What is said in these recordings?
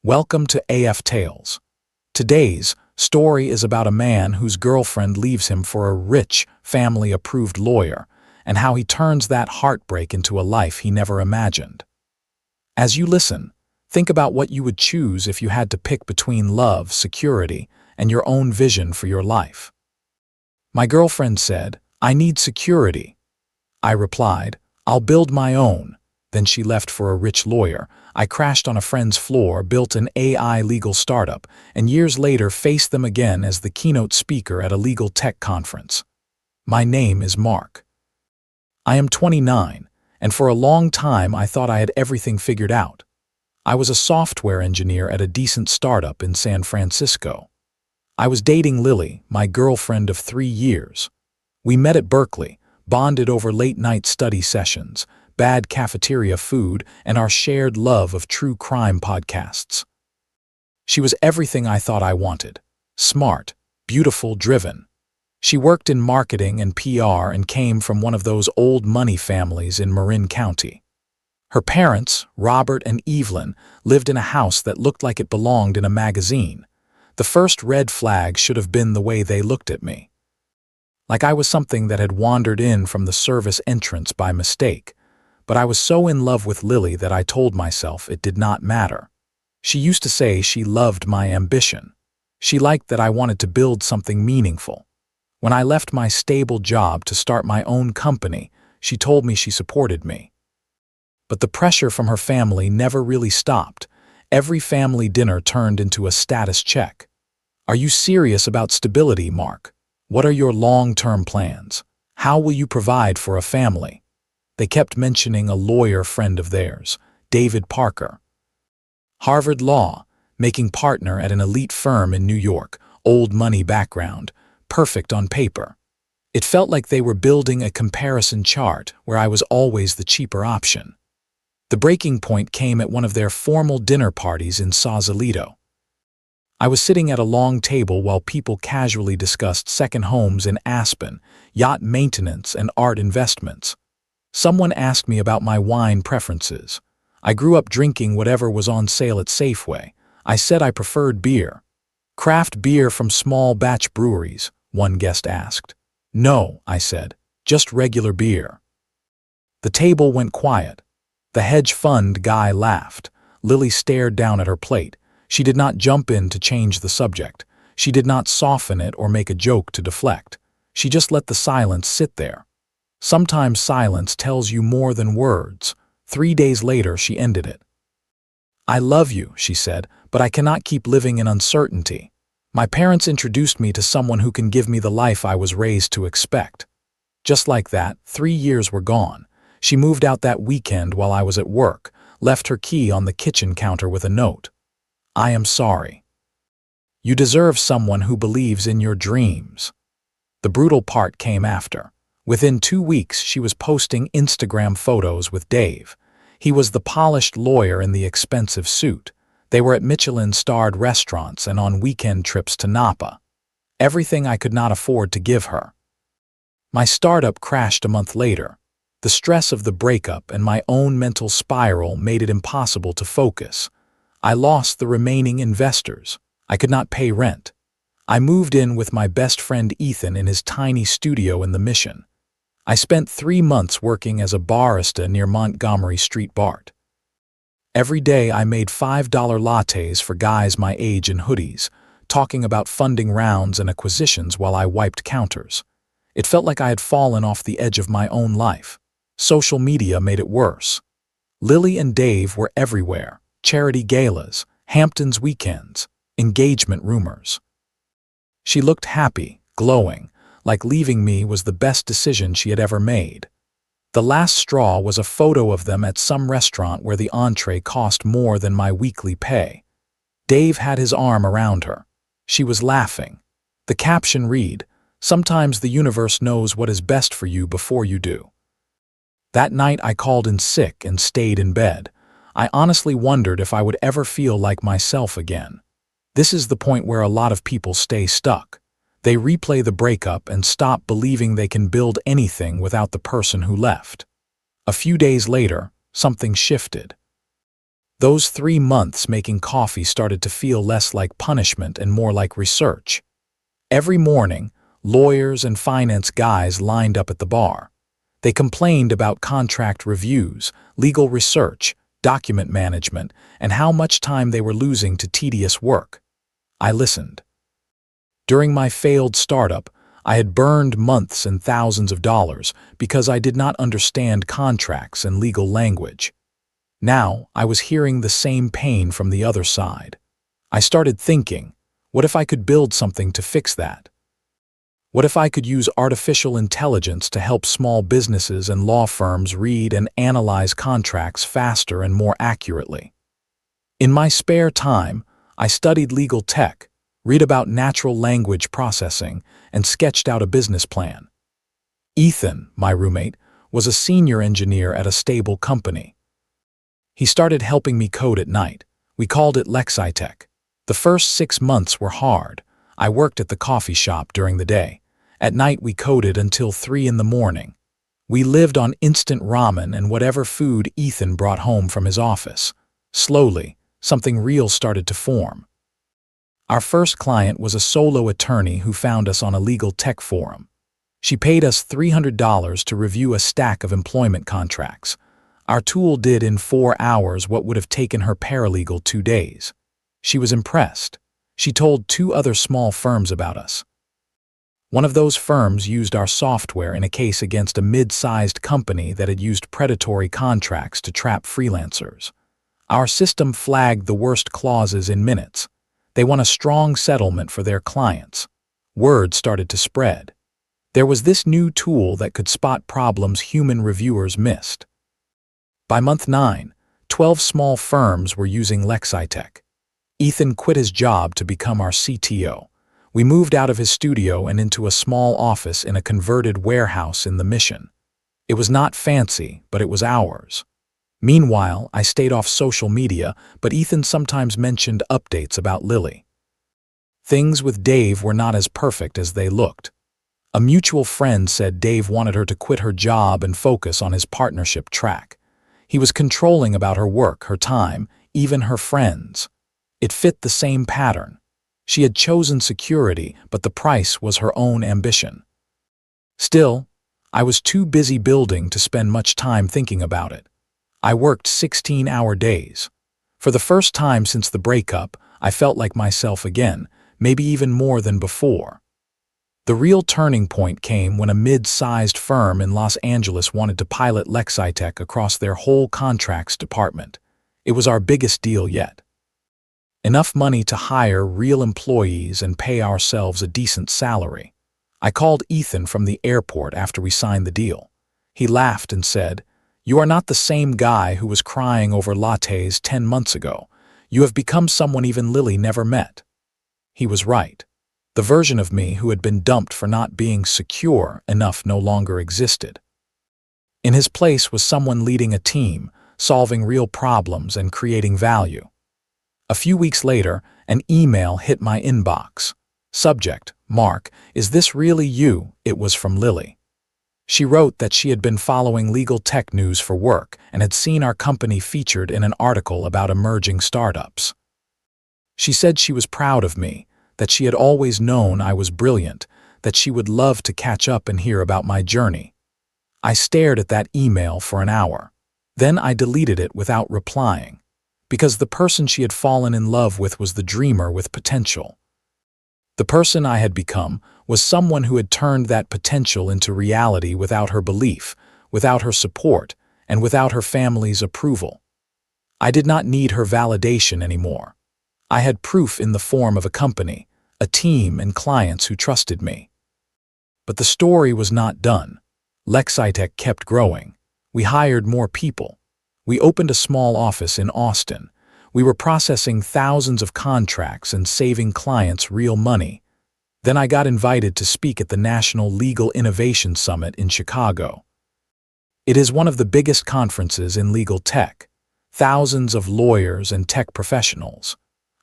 Welcome to AF Tales. Today's story is about a man whose girlfriend leaves him for a rich, family-approved lawyer, and how he turns that heartbreak into a life he never imagined. As you listen, think about what you would choose if you had to pick between love, security, and your own vision for your life. My girlfriend said, "I need security." I replied, "I'll build my own." Then she left for a rich lawyer. I crashed on a friend's floor, built an AI legal startup, and years later faced them again as the keynote speaker at a legal tech conference. My name is Mark. I am 29, and for a long time I thought I had everything figured out. I was a software engineer at a decent startup in San Francisco. I was dating Lily, my girlfriend of 3 years. We met at Berkeley, bonded over late-night study sessions, bad cafeteria food, and our shared love of true crime podcasts. She was everything I thought I wanted: smart, beautiful, driven. She worked in marketing and PR and came from one of those old money families in Marin County. Her parents, Robert and Evelyn, lived in a house that looked like it belonged in a magazine. The first red flag should have been the way they looked at me. Like I was something that had wandered in from the service entrance by mistake. But I was so in love with Lily that I told myself it did not matter. She used to say she loved my ambition. She liked that I wanted to build something meaningful. When I left my stable job to start my own company, she told me she supported me. But the pressure from her family never really stopped. Every family dinner turned into a status check. "Are you serious about stability, Mark? What are your long-term plans? How will you provide for a family?" They kept mentioning a lawyer friend of theirs, David Parker. Harvard Law, making partner at an elite firm in New York, old money background, perfect on paper. It felt like they were building a comparison chart where I was always the cheaper option. The breaking point came at one of their formal dinner parties in Sausalito. I was sitting at a long table while people casually discussed second homes in Aspen, yacht maintenance, and art investments. Someone asked me about my wine preferences. I grew up drinking whatever was on sale at Safeway. I said I preferred beer. "Craft beer from small batch breweries?" one guest asked. "No," I said, "just regular beer." The table went quiet. The hedge fund guy laughed. Lily stared down at her plate. She did not jump in to change the subject. She did not soften it or make a joke to deflect. She just let the silence sit there. Sometimes silence tells you more than words. 3 days later, she ended it. "I love you," she said, "but I cannot keep living in uncertainty. My parents introduced me to someone who can give me the life I was raised to expect." Just like that, 3 years were gone. She moved out that weekend while I was at work, left her key on the kitchen counter with a note. "I am sorry. You deserve someone who believes in your dreams." The brutal part came after. Within 2 weeks, she was posting Instagram photos with Dave. He was the polished lawyer in the expensive suit. They were at Michelin-starred restaurants and on weekend trips to Napa. Everything I could not afford to give her. My startup crashed a month later. The stress of the breakup and my own mental spiral made it impossible to focus. I lost the remaining investors. I could not pay rent. I moved in with my best friend Ethan in his tiny studio in the Mission. I spent 3 months working as a barista near Montgomery Street BART. Every day I made $5 lattes for guys my age in hoodies, talking about funding rounds and acquisitions while I wiped counters. It felt like I had fallen off the edge of my own life. Social media made it worse. Lily and Dave were everywhere: charity galas, Hamptons weekends, engagement rumors. She looked happy, glowing, like leaving me was the best decision she had ever made. The last straw was a photo of them at some restaurant where the entree cost more than my weekly pay. Dave had his arm around her. She was laughing. The caption read, "Sometimes the universe knows what is best for you before you do." That night I called in sick and stayed in bed. I honestly wondered if I would ever feel like myself again. This is the point where a lot of people stay stuck. They replay the breakup and stop believing they can build anything without the person who left. A few days later, something shifted. Those 3 months making coffee started to feel less like punishment and more like research. Every morning, lawyers and finance guys lined up at the bar. They complained about contract reviews, legal research, document management, and how much time they were losing to tedious work. I listened. During my failed startup, I had burned months and thousands of dollars because I did not understand contracts and legal language. Now, I was hearing the same pain from the other side. I started thinking, what if I could build something to fix that? What if I could use artificial intelligence to help small businesses and law firms read and analyze contracts faster and more accurately? In my spare time, I studied legal tech, read about natural language processing, and sketched out a business plan. Ethan, my roommate, was a senior engineer at a stable company. He started helping me code at night. We called it Lexitech. The first 6 months were hard. I worked at the coffee shop during the day. At night we coded until 3 in the morning. We lived on instant ramen and whatever food Ethan brought home from his office. Slowly, something real started to form. Our first client was a solo attorney who found us on a legal tech forum. She paid us $300 to review a stack of employment contracts. Our tool did in 4 hours what would have taken her paralegal 2 days. She was impressed. She told 2 other small firms about us. One of those firms used our software in a case against a mid-sized company that had used predatory contracts to trap freelancers. Our system flagged the worst clauses in minutes. They won a strong settlement for their clients. Word started to spread. There was this new tool that could spot problems human reviewers missed. By month 9, 12 small firms were using Lexitech. Ethan quit his job to become our CTO. We moved out of his studio and into a small office in a converted warehouse in the Mission. It was not fancy, but it was ours. Meanwhile, I stayed off social media, but Ethan sometimes mentioned updates about Lily. Things with Dave were not as perfect as they looked. A mutual friend said Dave wanted her to quit her job and focus on his partnership track. He was controlling about her work, her time, even her friends. It fit the same pattern. She had chosen security, but the price was her own ambition. Still, I was too busy building to spend much time thinking about it. I worked 16-hour days. For the first time since the breakup, I felt like myself again, maybe even more than before. The real turning point came when a mid-sized firm in Los Angeles wanted to pilot Lexitech across their whole contracts department. It was our biggest deal yet. Enough money to hire real employees and pay ourselves a decent salary. I called Ethan from the airport after we signed the deal. He laughed and said, "You are not the same guy who was crying over lattes 10 months ago. You have become someone even Lily never met." He was right. The version of me who had been dumped for not being secure enough no longer existed. In his place was someone leading a team, solving real problems and creating value. A few weeks later, an email hit my inbox. Subject, Mark, is this really you? It was from Lily. She wrote that she had been following legal tech news for work and had seen our company featured in an article about emerging startups. She said she was proud of me, that she had always known I was brilliant, that she would love to catch up and hear about my journey. I stared at that email for an hour. Then I deleted it without replying, because the person she had fallen in love with was the dreamer with potential. The person I had become was someone who had turned that potential into reality without her belief, without her support, and without her family's approval. I did not need her validation anymore. I had proof in the form of a company, a team and clients who trusted me. But the story was not done. Lexitech kept growing. We hired more people. We opened a small office in Austin. We were processing thousands of contracts and saving clients real money. Then I got invited to speak at the National Legal Innovation Summit in Chicago. It is one of the biggest conferences in legal tech. Thousands of lawyers and tech professionals.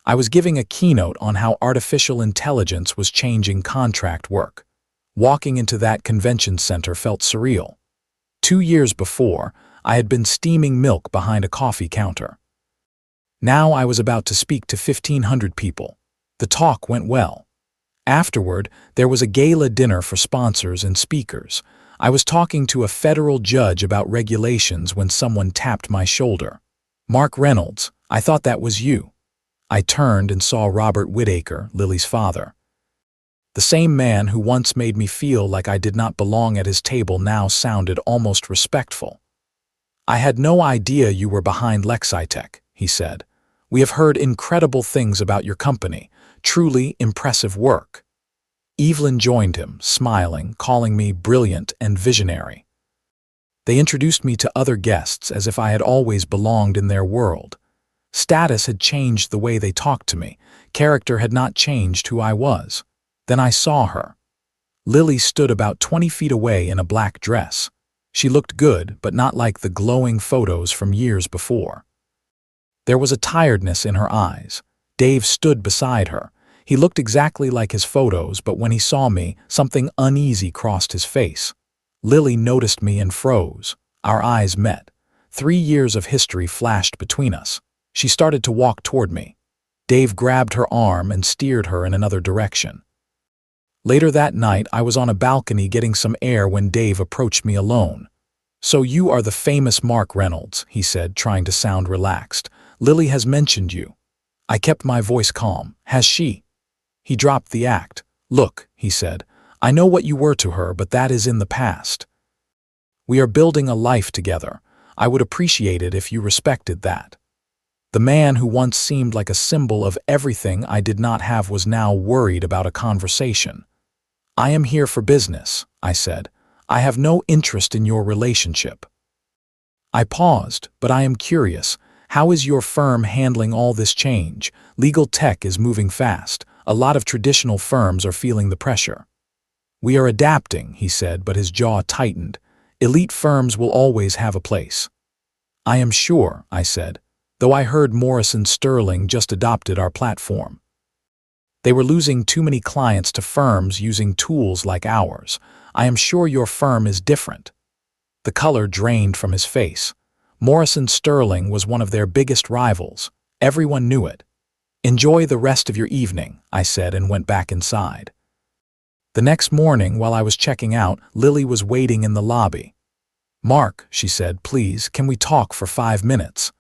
I was giving a keynote on how artificial intelligence was changing contract work. Walking into that convention center felt surreal. 2 years before, I had been steaming milk behind a coffee counter. Now I was about to speak to 1,500 people. The talk went well. Afterward, there was a gala dinner for sponsors and speakers. I was talking to a federal judge about regulations when someone tapped my shoulder. "Mark Reynolds, I thought that was you." I turned and saw Robert Whittaker, Lily's father. The same man who once made me feel like I did not belong at his table now sounded almost respectful. "I had no idea you were behind Lexitech," he said. "We have heard incredible things about your company. Truly impressive work." Evelyn joined him, smiling, calling me brilliant and visionary. They introduced me to other guests as if I had always belonged in their world. Status had changed the way they talked to me. Character had not changed who I was. Then I saw her. Lily stood about 20 feet away in a black dress. She looked good, but not like the glowing photos from years before. There was a tiredness in her eyes. Dave stood beside her. He looked exactly like his photos, but when he saw me, something uneasy crossed his face. Lily noticed me and froze. Our eyes met. 3 years of history flashed between us. She started to walk toward me. Dave grabbed her arm and steered her in another direction. Later that night, I was on a balcony getting some air when Dave approached me alone. "So you are the famous Mark Reynolds," he said, trying to sound relaxed. "Lily has mentioned you." I kept my voice calm. "Has she?" He dropped the act. "Look," he said, "I know what you were to her, but that is in the past. We are building a life together. I would appreciate it if you respected that." The man who once seemed like a symbol of everything I did not have was now worried about a conversation. "I am here for business," I said. "I have no interest in your relationship." I paused, "But I am curious. How is your firm handling all this change? Legal tech is moving fast. A lot of traditional firms are feeling the pressure." "We are adapting," he said, but his jaw tightened. "Elite firms will always have a place." "I am sure," I said, though I heard Morrison Sterling just adopted our platform. They were losing too many clients to firms using tools like ours. "I am sure your firm is different." The color drained from his face. Morrison Sterling was one of their biggest rivals. Everyone knew it. "Enjoy the rest of your evening," I said and went back inside. The next morning, while I was checking out, Lily was waiting in the lobby. "Mark," she said, "please, can we talk for 5 minutes?"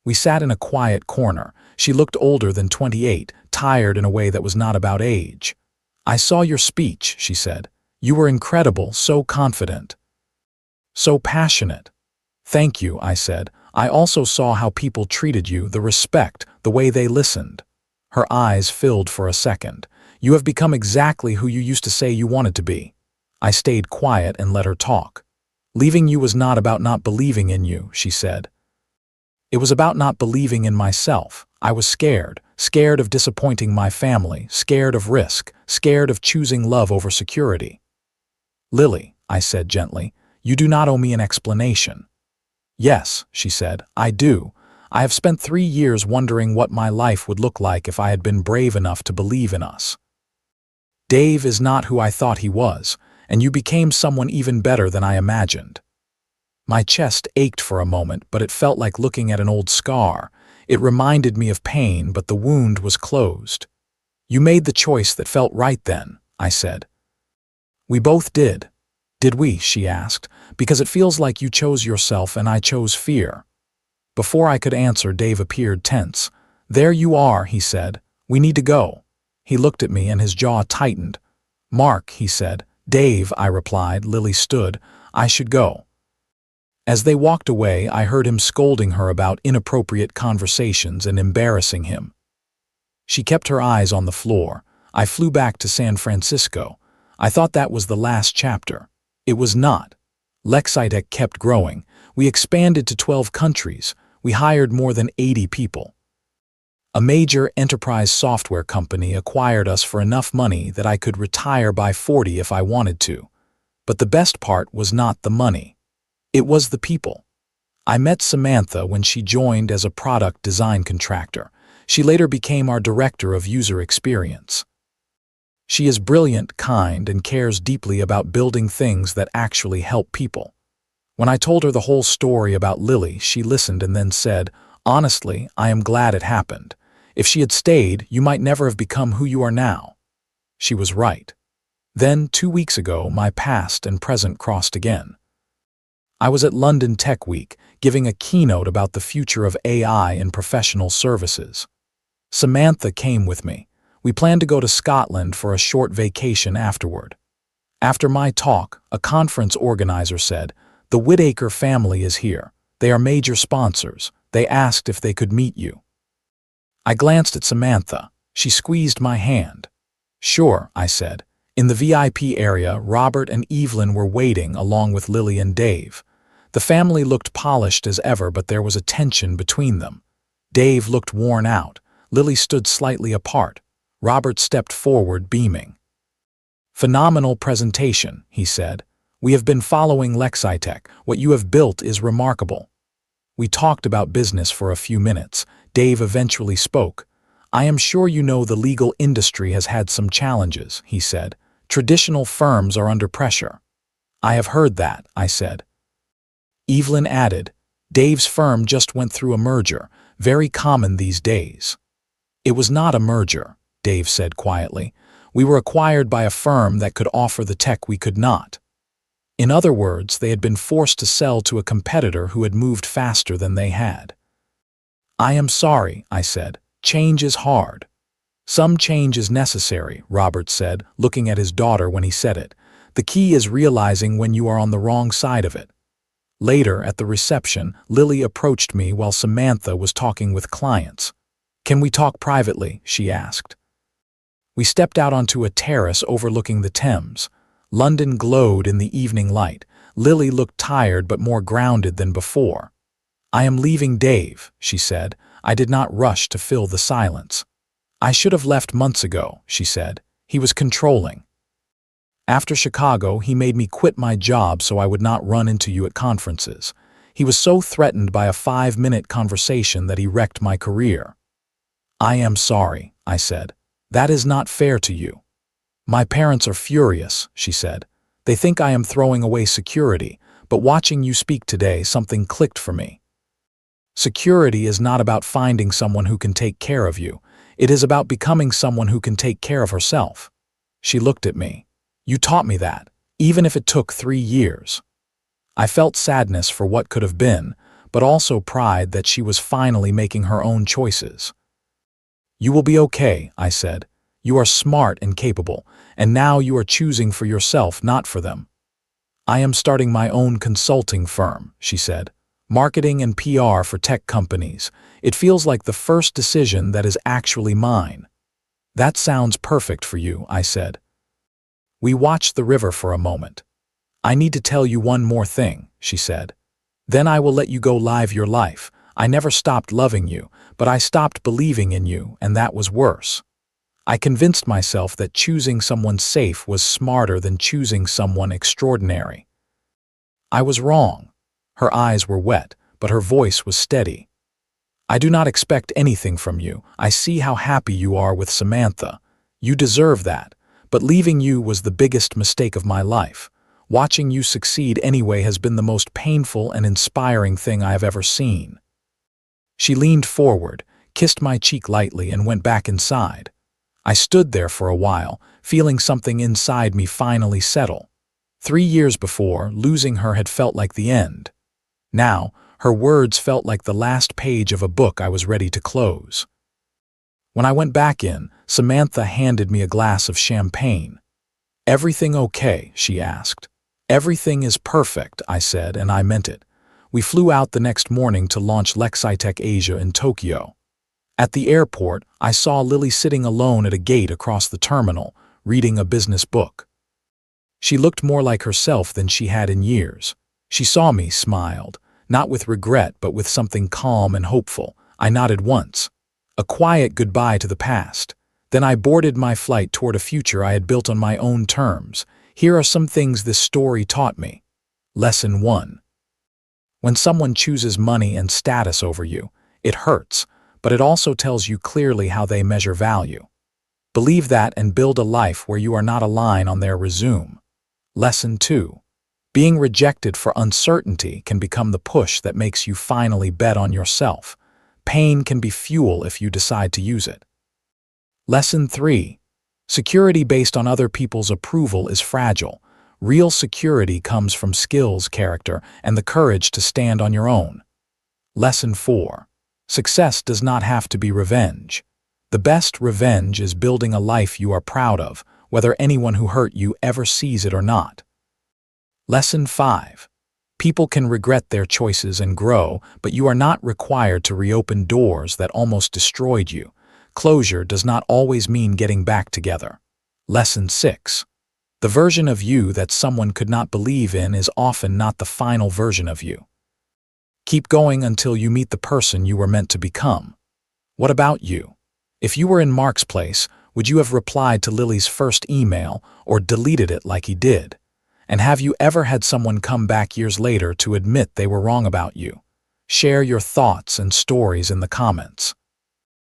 We sat in a quiet corner. She looked older than 28, tired in a way that was not about age. "I saw your speech," she said. "You were incredible, so confident. So passionate." "Thank you," I said. "I also saw how people treated you, the respect, the way they listened." Her eyes filled for a second. "You have become exactly who you used to say you wanted to be." I stayed quiet and let her talk. "Leaving you was not about not believing in you," she said. "It was about not believing in myself. I was scared of disappointing my family, scared of risk, scared of choosing love over security." "Lily," I said gently, "you do not owe me an explanation." "Yes," she said, "I do. I have spent 3 years wondering what my life would look like if I had been brave enough to believe in us. Dave is not who I thought he was, and you became someone even better than I imagined." My chest ached for a moment, but it felt like looking at an old scar. It reminded me of pain, but the wound was closed. "You made the choice that felt right then," I said. "We both did." "Did we?" she asked. "Because it feels like you chose yourself and I chose fear." Before I could answer, Dave appeared tense. "There you are," he said. "We need to go." He looked at me and his jaw tightened. "Mark," he said. "Dave," I replied. Lily stood. "I should go." As they walked away, I heard him scolding her about inappropriate conversations and embarrassing him. She kept her eyes on the floor. I flew back to San Francisco. I thought that was the last chapter. It was not. Lexitech kept growing. We expanded to 12 countries. We hired more than 80 people. A major enterprise software company acquired us for enough money that I could retire by 40 if I wanted to. But the best part was not the money. It was the people. I met Samantha when she joined as a product design contractor. She later became our director of user experience. She is brilliant, kind, and cares deeply about building things that actually help people. When I told her the whole story about Lily, she listened and then said, Honestly, I am glad it happened. If she had stayed, you might never have become who you are now." She was right. Then, 2 weeks ago, my past and present crossed again. I was at London Tech Week, giving a keynote about the future of AI in professional services. Samantha came with me. We planned to go to Scotland for a short vacation afterward. After my talk, a conference organizer said, "The Whitaker family is here. They are major sponsors. They asked if they could meet you." I glanced at Samantha. She squeezed my hand. "Sure," I said. In the VIP area, Robert and Evelyn were waiting along with Lily and Dave. The family looked polished as ever, but there was a tension between them. Dave looked worn out. Lily stood slightly apart. Robert stepped forward, beaming. "Phenomenal presentation," he said. "We have been following Lexitech. What you have built is remarkable." We talked about business for a few minutes. Dave eventually spoke. "I am sure you know the legal industry has had some challenges," he said. "Traditional firms are under pressure." "I have heard that," I said. Evelyn added, "Dave's firm just went through a merger, very common these days." "It was not a merger," Dave said quietly. "We were acquired by a firm that could offer the tech we could not." In other words, they had been forced to sell to a competitor who had moved faster than they had. "I am sorry," I said. "Change is hard." "Some change is necessary," Robert said, looking at his daughter when he said it. "The key is realizing when you are on the wrong side of it." Later, at the reception, Lily approached me while Samantha was talking with clients. "Can we talk privately?" she asked. We stepped out onto a terrace overlooking the Thames. London glowed in the evening light. Lily looked tired but more grounded than before. "I am leaving Dave," she said. I did not rush to fill the silence. "I should have left months ago," she said. "He was controlling. After Chicago, he made me quit my job so I would not run into you at conferences. He was so threatened by a 5-minute conversation that he wrecked my career." "I am sorry," I said. "That is not fair to you." "My parents are furious," she said. "They think I am throwing away security, but watching you speak today, something clicked for me. Security is not about finding someone who can take care of you. It is about becoming someone who can take care of herself." She looked at me. "You taught me that, even if it took 3 years." I felt sadness for what could have been, but also pride that she was finally making her own choices. "You will be okay," I said. "You are smart and capable, and now you are choosing for yourself, not for them." "I am starting my own consulting firm," she said. "Marketing and PR for tech companies. It feels like the first decision that is actually mine." "That sounds perfect for you," I said. We watched the river for a moment. "I need to tell you one more thing," she said. "Then I will let you go live your life. I never stopped loving you, but I stopped believing in you, and that was worse. I convinced myself that choosing someone safe was smarter than choosing someone extraordinary. I was wrong." Her eyes were wet, but her voice was steady. "I do not expect anything from you. I see how happy you are with Samantha. You deserve that. But leaving you was the biggest mistake of my life. Watching you succeed anyway has been the most painful and inspiring thing I have ever seen." She leaned forward, kissed my cheek lightly, and went back inside. I stood there for a while, feeling something inside me finally settle. 3 years before, losing her had felt like the end. Now, her words felt like the last page of a book I was ready to close. When I went back in, Samantha handed me a glass of champagne. "Everything okay?" she asked. "Everything is perfect," I said, and I meant it. We flew out the next morning to launch Lexitech Asia in Tokyo. At the airport, I saw Lily sitting alone at a gate across the terminal, reading a business book. She looked more like herself than she had in years. She saw me, smiled, not with regret but with something calm and hopeful. I nodded once. A quiet goodbye to the past. Then I boarded my flight toward a future I had built on my own terms. Here are some things this story taught me. Lesson 1. When someone chooses money and status over you, it hurts, but it also tells you clearly how they measure value. Believe that and build a life where you are not a line on their resume. Lesson 2. Being rejected for uncertainty can become the push that makes you finally bet on yourself. Pain can be fuel if you decide to use it. Lesson 3. Security based on other people's approval is fragile. Real security comes from skills, character, and the courage to stand on your own. Lesson 4. Success does not have to be revenge. The best revenge is building a life you are proud of, whether anyone who hurt you ever sees it or not. Lesson 5. People can regret their choices and grow, but you are not required to reopen doors that almost destroyed you. Closure does not always mean getting back together. Lesson 6. The version of you that someone could not believe in is often not the final version of you. Keep going until you meet the person you were meant to become. What about you? If you were in Mark's place, would you have replied to Lily's first email or deleted it like he did? And have you ever had someone come back years later to admit they were wrong about you? Share your thoughts and stories in the comments.